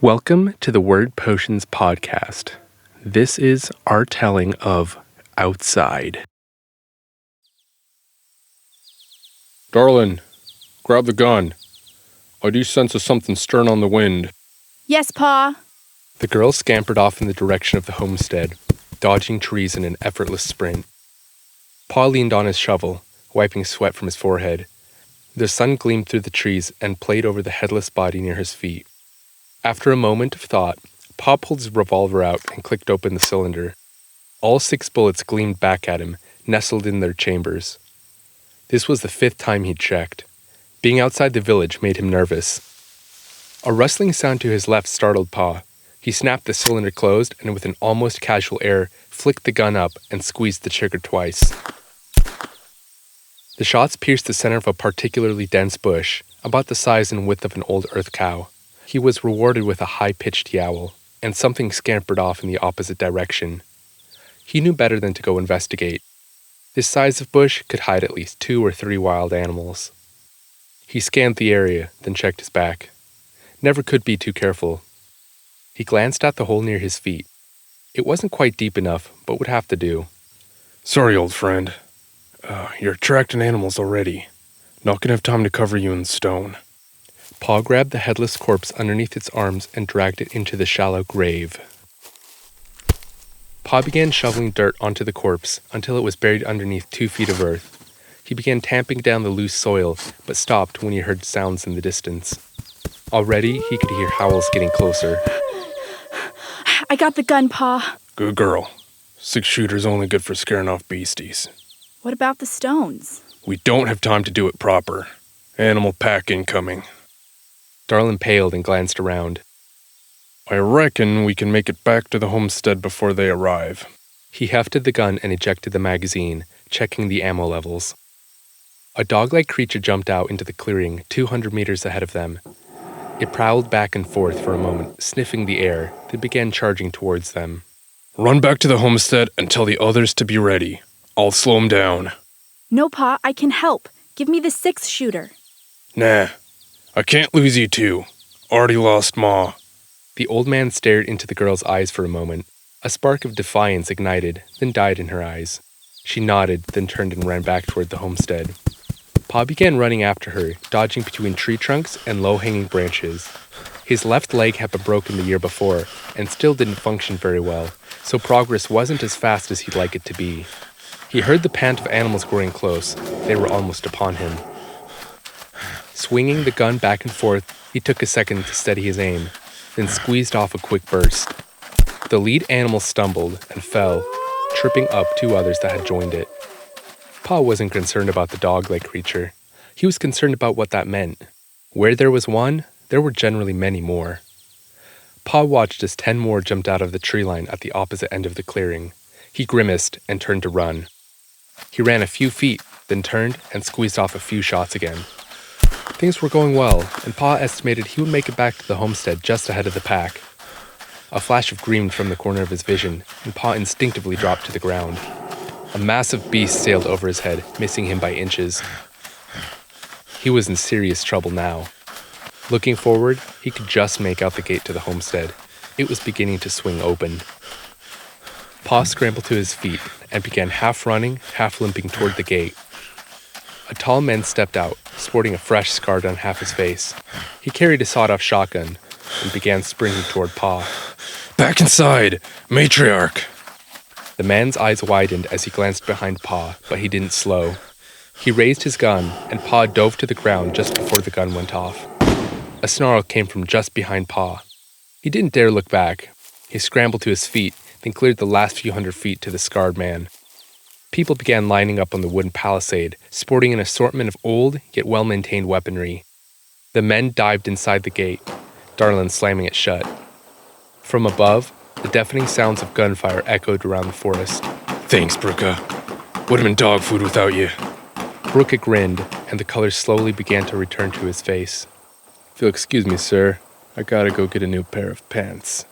Welcome to the Word Potions podcast. This is our telling of Outside. Darlin, grab the gun. I do sense something stirring on the wind. Yes, Pa. The girl scampered off in the direction of the homestead, dodging trees in an effortless sprint. Pa leaned on his shovel, wiping sweat from his forehead. The sun gleamed through the trees and played over the headless body near his feet. After a moment of thought, Pa pulled his revolver out and clicked open the cylinder. All 6 bullets gleamed back at him, nestled in their chambers. This was the 5th time he'd checked. Being outside the village made him nervous. A rustling sound to his left startled Pa. He snapped the cylinder closed and with an almost casual air, flicked the gun up and squeezed the trigger twice. The shots pierced the center of a particularly dense bush, about the size and width of an old earth cow. He was rewarded with a high-pitched yowl, and something scampered off in the opposite direction. He knew better than to go investigate. This size of bush could hide at least 2 or 3 wild animals. He scanned the area, then checked his back. Never could be too careful. He glanced at the hole near his feet. It wasn't quite deep enough, but would have to do. Sorry, old friend. You're attracting animals already. Not gonna have time to cover you in stone. Pa grabbed the headless corpse underneath its arms and dragged it into the shallow grave. Pa began shoveling dirt onto the corpse until it was buried underneath 2 feet of earth. He began tamping down the loose soil, but stopped when he heard sounds in the distance. Already, he could hear howls getting closer. I got the gun, Pa. Good girl. 6-shooter's only good for scaring off beasties. What about the stones? We don't have time to do it proper. Animal pack incoming. Darlin paled and glanced around. I reckon we can make it back to the homestead before they arrive. He hefted the gun and ejected the magazine, checking the ammo levels. A dog-like creature jumped out into the clearing 200 meters ahead of them. It prowled back and forth for a moment, sniffing the air, then began charging towards them. Run back to the homestead and tell the others to be ready. I'll slow them down. No, Pa, I can help. Give me the 6-shooter. Nah, I can't lose you two. Already lost Ma. The old man stared into the girl's eyes for a moment. A spark of defiance ignited, then died in her eyes. She nodded, then turned and ran back toward the homestead. Pa began running after her, dodging between tree trunks and low-hanging branches. His left leg had been broken the year before, and still didn't function very well, so progress wasn't as fast as he'd like it to be. He heard the pant of animals growing close. They were almost upon him. Swinging the gun back and forth, he took a second to steady his aim, then squeezed off a quick burst. The lead animal stumbled and fell, tripping up 2 others that had joined it. Pa wasn't concerned about the dog-like creature. He was concerned about what that meant. Where there was one, there were generally many more. Pa watched as 10 more jumped out of the tree line at the opposite end of the clearing. He grimaced and turned to run. He ran a few feet, then turned and squeezed off a few shots again. Things were going well, and Pa estimated he would make it back to the homestead just ahead of the pack. A flash of green from the corner of his vision, and Pa instinctively dropped to the ground. A massive beast sailed over his head, missing him by inches. He was in serious trouble now. Looking forward, he could just make out the gate to the homestead. It was beginning to swing open. Pa scrambled to his feet and began half running, half limping toward the gate. A tall man stepped out, sporting a fresh scar down half his face. He carried a sawed-off shotgun and began sprinting toward Pa. Back inside! Matriarch! The man's eyes widened as he glanced behind Pa, but he didn't slow. He raised his gun, and Pa dove to the ground just before the gun went off. A snarl came from just behind Pa. He didn't dare look back. He scrambled to his feet, then cleared the last few hundred feet to the scarred man. People began lining up on the wooden palisade, sporting an assortment of old, yet well-maintained weaponry. The men dived inside the gate, Darlin slamming it shut. From above, the deafening sounds of gunfire echoed around the forest. Thanks, Brooka. Would have been dog food without you. Brooka grinned, and the color slowly began to return to his face. If you'll excuse me, sir, I gotta go get a new pair of pants.